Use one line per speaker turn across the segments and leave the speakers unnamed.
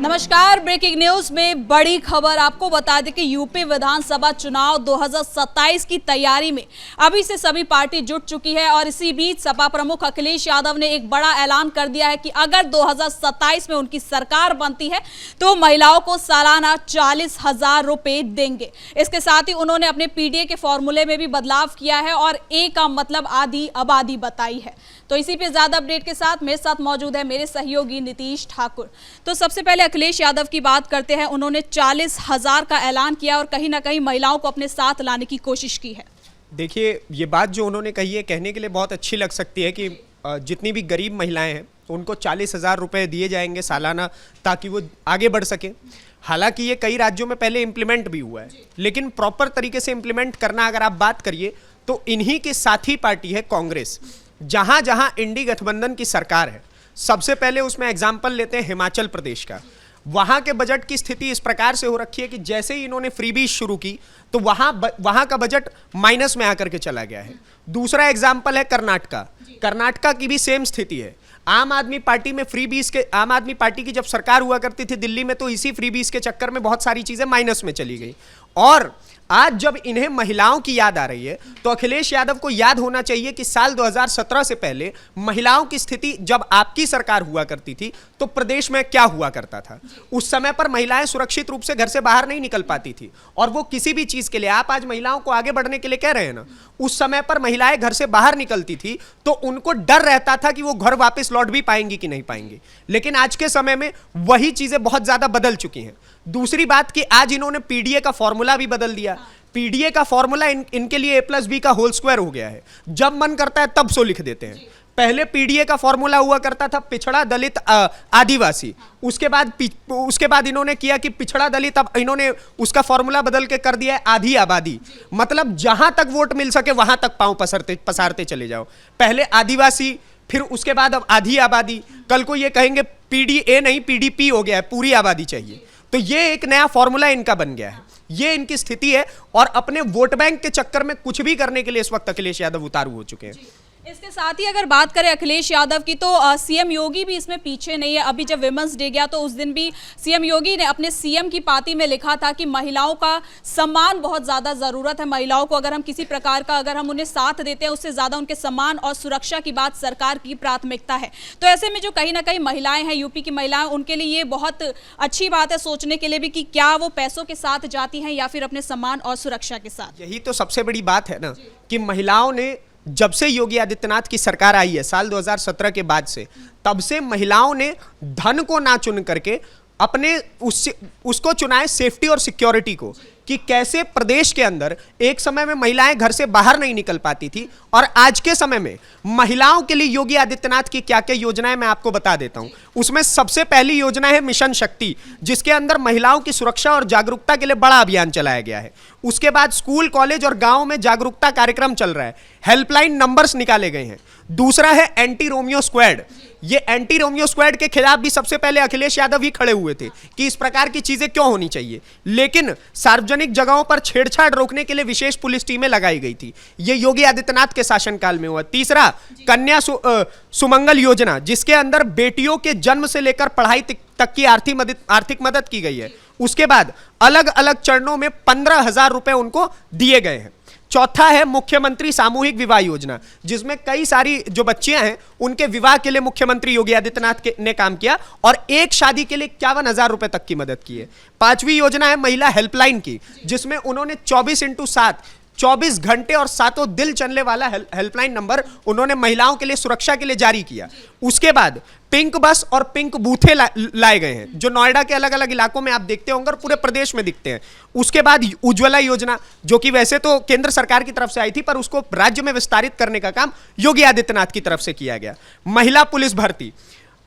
नमस्कार। Breaking news में बड़ी खबर आपको बता दें कि यूपी विधानसभा चुनाव 2027 की तैयारी में अभी से सभी पार्टी जुट चुकी है और इसी बीच सपा प्रमुख अखिलेश यादव ने एक बड़ा ऐलान कर दिया है कि अगर 2027 में उनकी सरकार बनती है तो महिलाओं को सालाना 40,000 रुपए देंगे। इसके साथ ही उन्होंने अपने पीडीए के फॉर्मूले में भी बदलाव किया है और ए का मतलब आधी आबादी बताई है। तो इसी पे ज्यादा अपडेट के साथ मेरे साथ मौजूद है मेरे सहयोगी नीतीश ठाकुर। तो सबसे पहले अखिलेश यादव की बात करते हैं। उन्होंने 40,000 का ऐलान किया और कहीं ना कहीं महिलाओं को अपने साथ लाने की कोशिश की है।
देखिए, ये बात जो उन्होंने कही है कहने के लिए बहुत अच्छी लग सकती है कि जितनी भी गरीब महिलाएं हैं उनको 40,000 रुपए दिए जाएंगे सालाना ताकि वो आगे बढ़ सके। हालांकि ये कई राज्यों में पहले इंप्लीमेंट भी हुआ है, लेकिन प्रॉपर तरीके से इंप्लीमेंट करना अगर आप बात करिए तो इन्हीं के साथी पार्टी है कांग्रेस। जहां जहां इंडी गठबंधन की सरकार है, सबसे पहले उसमें एग्जाम्पल लेते हैं हिमाचल प्रदेश का। वहां के बजट की स्थिति इस प्रकार से हो रखी है कि जैसे ही इन्होंने फ्रीबीज शुरू की तो वहां का बजट माइनस में आकर के चला गया है। दूसरा एग्जाम्पल है कर्नाटका। कर्नाटका की भी सेम स्थिति है। आम आदमी पार्टी में फ्रीबीज के आम आदमी पार्टी की जब सरकार हुआ करती थी दिल्ली में, तो इसी फ्रीबीज के चक्कर में बहुत सारी चीजें माइनस में चली गई। और आज जब इन्हें महिलाओं की याद आ रही है तो अखिलेश यादव को याद होना चाहिए कि साल 2017 से पहले महिलाओं की स्थिति जब आपकी सरकार हुआ करती थी तो प्रदेश में क्या हुआ करता था। उस समय पर महिलाएं सुरक्षित रूप से घर से बाहर नहीं निकल पाती थी और वो किसी भी चीज के लिए, आप आज महिलाओं को आगे बढ़ने के लिए कह रहे हैं ना, उस समय पर महिलाएं घर से बाहर निकलती थी तो उनको डर रहता था कि वो घर वापस लौट भी पाएंगी कि नहीं पाएंगी। लेकिन आज के समय में वही चीजें बहुत ज्यादा बदल चुकी हैं। दूसरी बात कि आज इन्होंने पीडीए का फॉर्मूला भी बदल दिया। पीडीए का फॉर्मूला इनके लिए A+B का होल स्क्वायर हो गया है। जब मन करता है तब सो लिख देते हैं। पहले पीडीए का फॉर्मूला हुआ करता था पिछड़ा दलित आदिवासी। उसके बाद इन्होंने किया कि पिछड़ा दलित, अब इन्होंने उसका फॉर्मूला बदल के कर दिया है आधी आबादी। मतलब जहां तक वोट मिल सके वहां तक पांव पसारते चले जाओ। पहले आदिवासी, फिर उसके बाद अब आधी आबादी। कल को ये कहेंगे पीडीए नहीं पीडीपी हो गया है, पूरी आबादी चाहिए। तो ये एक नया फॉर्मूला इनका बन गया है। ये इनकी स्थिति है और अपने वोट बैंक के चक्कर में कुछ भी करने के लिए इस वक्त अखिलेश यादव उतारू हो चुके हैं।
इसके साथ ही अगर बात करें अखिलेश यादव की तो सीएम योगी भी इसमें पीछे नहीं है। अभी जब विमेंस डे गया तो उस दिन भी सीएम योगी ने अपने सीएम की पाती में लिखा था कि महिलाओं का सम्मान बहुत ज्यादा जरूरत है। महिलाओं को अगर हम किसी प्रकार का अगर हम उन्हें साथ देते हैं उससे ज्यादा उनके सम्मान और सुरक्षा की बात सरकार की प्राथमिकता है। तो ऐसे में जो कहीं ना कहीं महिलाएं हैं, यूपी की महिलाएं, उनके लिए ये बहुत अच्छी बात है सोचने के लिए भी कि क्या वो पैसों के साथ जाती हैं या फिर अपने सम्मान और सुरक्षा के साथ।
यही तो सबसे बड़ी बात है ना कि महिलाओं ने जब से योगी आदित्यनाथ की सरकार आई है साल 2017 के बाद से, तब से महिलाओं ने धन को ना चुन करके अपने उसको चुना है सेफ्टी और सिक्योरिटी को, कि कैसे प्रदेश के अंदर एक समय में महिलाएं घर से बाहर नहीं निकल पाती थी और आज के समय में महिलाओं के लिए योगी आदित्यनाथ की क्या क्या योजनाएं मैं आपको बता देता हूं। उसमें सबसे पहली योजना है मिशन शक्ति, जिसके अंदर महिलाओं की सुरक्षा और जागरूकता के लिए बड़ा अभियान चलाया गया है। उसके बाद स्कूल, कॉलेज और गांव में जागरूकता कार्यक्रम चल रहा है। हेल्पलाइन नंबर्स निकाले गए हैं। दूसरा है एंटी रोमियो स्क्वाड। ये एंटी रोमियो स्क्वाड के खिलाफ भी सबसे पहले अखिलेश यादव ही खड़े हुए थे कि इस प्रकार की चीजें क्यों होनी चाहिए, लेकिन सार्वजनिक जगहों पर छेड़छाड़ रोकने के लिए विशेष पुलिस टीमें लगाई गई थी। ये योगी आदित्यनाथ के शासनकाल में हुआ। तीसरा, कन्या सुमंगल योजना, जिसके अंदर बेटियों के जन्म से लेकर पढ़ाई तक की आर्थिक मदद की गई है। उसके बाद अलग अलग चरणों में 15,000 रुपए उनको दिए गए हैं। चौथा है मुख्यमंत्री सामूहिक विवाह योजना, जिसमें कई सारी जो बच्चियां हैं उनके विवाह के लिए मुख्यमंत्री योगी आदित्यनाथ ने काम किया और एक शादी के लिए 51,000 रुपए तक की मदद की है। पांचवी योजना है महिला हेल्पलाइन की, जिसमें उन्होंने 24x7 24 घंटे और सातों दिन चलने वाला हेल्पलाइन नंबर उन्होंने महिलाओं के लिए सुरक्षा के लिए जारी किया। उसके बाद पिंक बस और पिंक बूथे लाए गए हैं, जो नोएडा के अलग अलग इलाकों में आप देखते होंगे और पूरे प्रदेश में दिखते हैं। उसके बाद उज्ज्वला योजना, जो कि वैसे तो केंद्र सरकार की तरफ से आई थी पर उसको राज्य में विस्तारित करने का काम योगी आदित्यनाथ की तरफ से किया गया। महिला पुलिस भर्ती,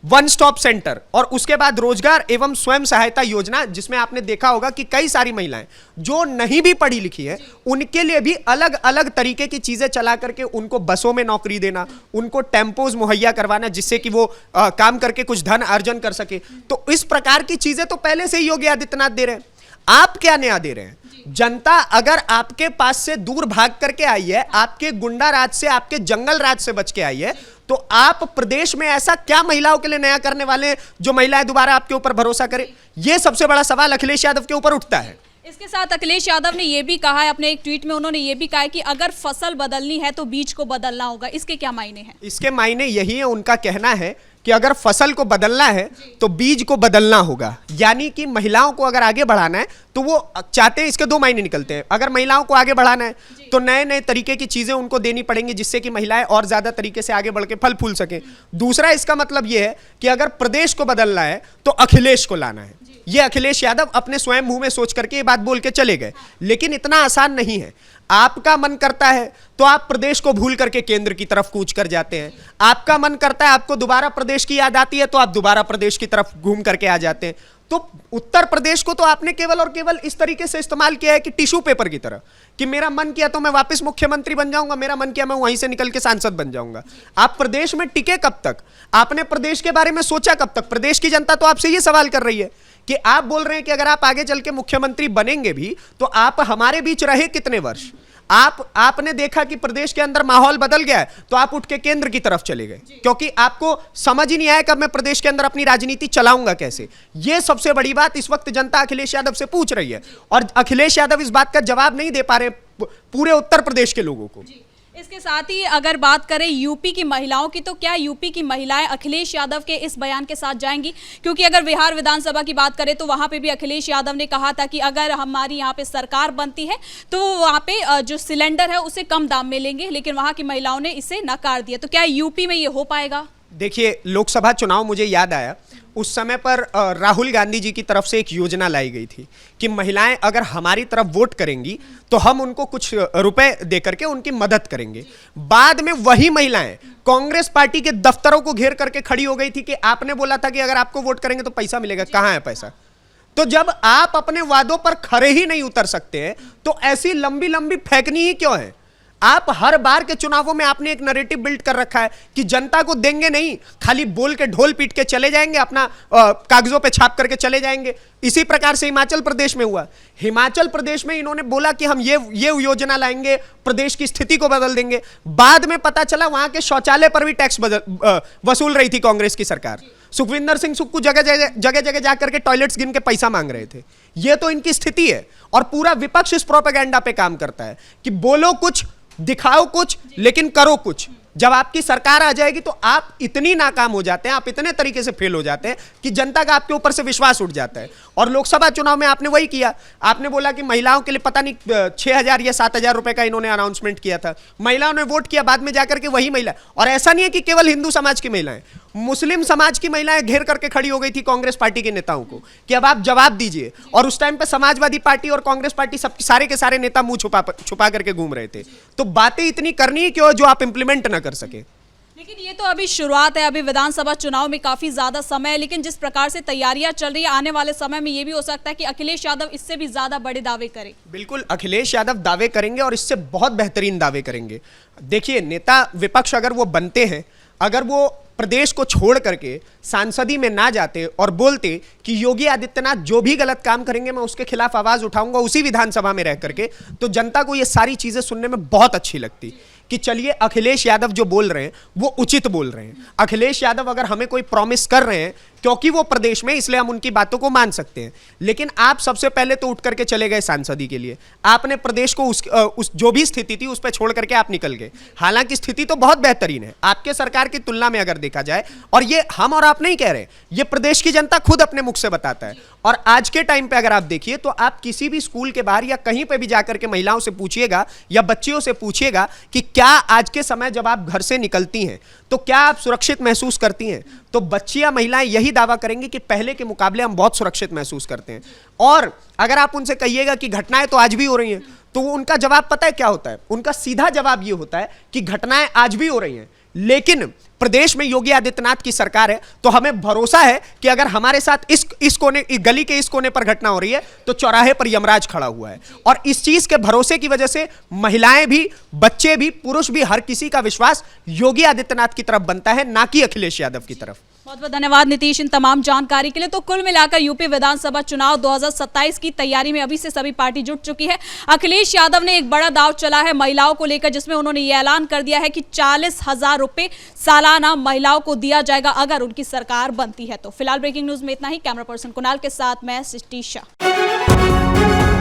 वन स्टॉप सेंटर और उसके बाद रोजगार एवं स्वयं सहायता योजना, जिसमें आपने देखा होगा कि कई सारी महिलाएं जो नहीं भी पढ़ी लिखी है उनके लिए भी अलग अलग तरीके की चीजें चला करके उनको बसों में नौकरी देना, उनको टेम्पोज मुहैया करवाना, जिससे कि वो काम करके कुछ धन अर्जन कर सके। तो इस प्रकार की चीजें तो पहले से ही योगी आदित्यनाथ दे रहे हैं। आप क्या नया दे रहे हैं? जनता अगर आपके पास से दूर भाग करके आई है, आपके गुंडा राज से, आपके जंगल राज से बच के आई है, तो आप प्रदेश में ऐसा क्या महिलाओं के लिए नया करने वाले हैं जो महिलाएं दोबारा आपके ऊपर भरोसा करें? यह सबसे बड़ा सवाल अखिलेश यादव के ऊपर उठता है।
इसके साथ अखिलेश यादव ने यह भी कहा है, अपने एक ट्वीट में उन्होंने यह भी कहा है कि अगर फसल बदलनी है तो बीज को बदलना होगा। इसके क्या मायने हैं? इसके
मायने यही है, उनका कहना है कि अगर फसल को बदलना है तो बीज को बदलना होगा। यानी कि महिलाओं को अगर आगे बढ़ाना है तो वो चाहते हैं, इसके दो मायने निकलते हैं। अगर महिलाओं को आगे बढ़ाना है तो नए नए तरीके की चीजें उनको देनी पड़ेंगी जिससे कि महिलाएं और ज्यादा तरीके से आगे बढ़ के फल फूल सके। दूसरा इसका मतलब यह है कि अगर प्रदेश को बदलना है तो अखिलेश को लाना है। ये अखिलेश यादव अपने स्वयं मुंह में सोच करके ये बात बोल के चले गए, लेकिन इतना आसान नहीं है। आपका मन करता है तो आप प्रदेश को भूल करके केंद्र की तरफ कूच कर जाते हैं। आपका मन करता है, आपको दोबारा प्रदेश की याद आती है तो आप दोबारा प्रदेश की तरफ घूम करके आ जाते हैं। तो उत्तर प्रदेश को तो आपने केवल और केवल इस तरीके से इस्तेमाल किया है कि टिश्यू पेपर की तरह, कि मेरा मन किया तो मैं वापस मुख्यमंत्री बन जाऊंगा, मेरा मन किया मैं वहीं से निकल के सांसद बन जाऊंगा। आप प्रदेश में टिके कब तक? आपने प्रदेश के बारे में सोचा कब तक? प्रदेश की जनता तो आपसे ये सवाल कर रही है कि आप बोल रहे हैं कि अगर आप आगे चल के मुख्यमंत्री बनेंगे भी तो आप हमारे बीच रहे कितने वर्ष? आपने देखा कि प्रदेश के अंदर माहौल बदल गया है तो आप उठ के केंद्र की तरफ चले गए, क्योंकि आपको समझ ही नहीं आया कि मैं प्रदेश के अंदर अपनी राजनीति चलाऊंगा कैसे। यह सबसे बड़ी बात इस वक्त जनता अखिलेश यादव से पूछ रही है, और अखिलेश यादव इस बात का जवाब नहीं दे पा रहे पूरे उत्तर प्रदेश के लोगों को।
इसके साथ ही अगर बात करें यूपी की महिलाओं की, तो क्या यूपी की महिलाएं अखिलेश यादव के इस बयान के साथ जाएंगी? क्योंकि अगर बिहार विधानसभा की बात करें तो वहां पे भी अखिलेश यादव ने कहा था कि अगर हमारी यहां पे सरकार बनती है तो वहां पे जो सिलेंडर है उसे कम दाम में लेंगे, लेकिन वहां की महिलाओं ने इसे नकार दिया। तो क्या यूपी में ये हो पाएगा?
देखिए, लोकसभा चुनाव मुझे याद आया, उस समय पर राहुल गांधी जी की तरफ से एक योजना लाई गई थी कि महिलाएं अगर हमारी तरफ वोट करेंगी तो हम उनको कुछ रुपए दे करके उनकी मदद करेंगे। बाद में वही महिलाएं कांग्रेस पार्टी के दफ्तरों को घेर करके खड़ी हो गई थी कि आपने बोला था कि अगर आपको वोट करेंगे तो पैसा मिलेगा, कहां है पैसा? तो जब आप अपने वादों पर खरे ही नहीं उतर सकते हैं तो ऐसी लंबी लंबी फेंकनी ही क्यों है? आप हर बार के चुनावों में आपने एक नैरेटिव बिल्ड कर रखा है कि जनता को देंगे नहीं, खाली बोल के ढोल पीट के चले जाएंगे, अपना कागजों पे छाप करके चले जाएंगे। इसी प्रकार से हिमाचल प्रदेश में हुआ। हिमाचल प्रदेश में इन्होंने बोला कि हम ये योजना लाएंगे, प्रदेश की स्थिति को बदल देंगे। बाद में पता चला वहां के शौचालय पर भी टैक्स वसूल रही थी कांग्रेस की सरकार। सुखविंदर सिंह सुक्खू जगह जगह जाकर के टॉयलेट्स गिन के पैसा मांग रहे थे। ये तो इनकी स्थिति है, और पूरा विपक्ष इस प्रोपेगेंडा पे काम करता है कि बोलो कुछ, दिखाओ कुछ, लेकिन करो कुछ। जब आपकी सरकार आ जाएगी तो आप इतनी नाकाम हो जाते हैं, आप इतने तरीके से फेल हो जाते हैं कि जनता का आपके ऊपर से विश्वास उठ जाता है। और लोकसभा चुनाव में आपने वही किया। आपने बोला कि महिलाओं के लिए पता नहीं 6,000 या 7,000 रुपए का इन्होंने अनाउंसमेंट किया था। महिलाओं ने वोट किया, बाद में जाकर के वही महिला, और ऐसा नहीं है कि केवल हिंदू समाज की महिलाएं, मुस्लिम समाज की महिलाएं घेर करके खड़ी हो गई थी कांग्रेस पार्टी के नेताओं को कि अब आप जवाब दीजिए। और उस टाइम पे समाजवादी पार्टी और कांग्रेस पार्टी सब सारे के सारे नेता मुंह छुपा करके घूम रहे थे। तो बातें इतनी करनी क्यों जो आप इंप्लीमेंट ना कर सके?
लेकिन ये तो अभी शुरुआत है, अभी विधानसभा चुनाव में काफी ज्यादा समय है, लेकिन जिस प्रकार से तैयारियां चल रही है, आने वाले समय में ये भी हो सकता है कि अखिलेश यादव इससे भी ज्यादा बड़े दावे करें।
बिल्कुल, अखिलेश यादव दावे करेंगे और इससे बहुत बेहतरीन दावे करेंगे। देखिए, नेता विपक्ष अगर वो बनते हैं, अगर वो प्रदेश को छोड़ करके सांसदी में ना जाते और बोलते कि योगी आदित्यनाथ जो भी गलत काम करेंगे मैं उसके खिलाफ आवाज उठाऊंगा उसी विधानसभा में रह करके, तो जनता को ये सारी चीजें सुनने में बहुत अच्छी लगती कि चलिए अखिलेश यादव जो बोल रहे हैं वो उचित बोल रहे हैं। अखिलेश यादव अगर हमें कोई प्रॉमिस कर रहे हैं क्योंकि वो प्रदेश में, इसलिए हम उनकी बातों को मान सकते हैं। लेकिन आप सबसे पहले तो उठ करके चले गए सांसदी के लिए, आपने प्रदेश को उस जो भी स्थिति थी उस पर छोड़ करके आप निकल गए। हालांकि स्थिति तो बहुत बेहतरीन है आपके सरकार की तुलना में अगर देखा जाए, और ये हम और आप नहीं कह रहे, ये प्रदेश की जनता खुद अपने मुख से बताता है। और आज के टाइम पे अगर आप देखिए तो आप किसी भी स्कूल के बाहर या कहीं पे भी जाकर के महिलाओं से पूछिएगा या बच्चियों से पूछिएगा कि क्या आज के समय जब आप घर से निकलती हैं तो क्या आप सुरक्षित महसूस करती हैं, तो बच्चियां महिलाएं यही दावा करेंगी कि पहले के मुकाबले हम बहुत सुरक्षित महसूस करते हैं। और अगर आप उनसे कहिएगा कि घटनाएं तो आज भी हो रही हैं, तो उनका जवाब पता है क्या होता है? उनका सीधा जवाब यह होता है कि घटनाएं आज भी हो रही हैं, लेकिन प्रदेश में योगी आदित्यनाथ की सरकार है तो हमें भरोसा है कि अगर हमारे साथ इस कोने, गली के इस कोने पर घटना हो रही है तो चौराहे पर यमराज खड़ा हुआ है। और इस चीज के भरोसे की वजह से महिलाएं भी, बच्चे भी, पुरुष भी, हर किसी का विश्वास योगी आदित्यनाथ की तरफ बनता है, ना कि अखिलेश यादव की तरफ।
बहुत बहुत धन्यवाद नीतीश इन तमाम जानकारी के लिए। तो कुल मिलाकर यूपी विधानसभा चुनाव 2027 की तैयारी में अभी से सभी पार्टी जुट चुकी है। अखिलेश यादव ने एक बड़ा दांव चला है महिलाओं को लेकर, जिसमें उन्होंने ये ऐलान कर दिया है कि 40,000 रुपए सालाना महिलाओं को दिया जाएगा अगर उनकी सरकार बनती है तो। फिलहाल ब्रेकिंग न्यूज में इतना ही। कैमरा पर्सन कुणाल के साथ मैं सृष्टि शाह।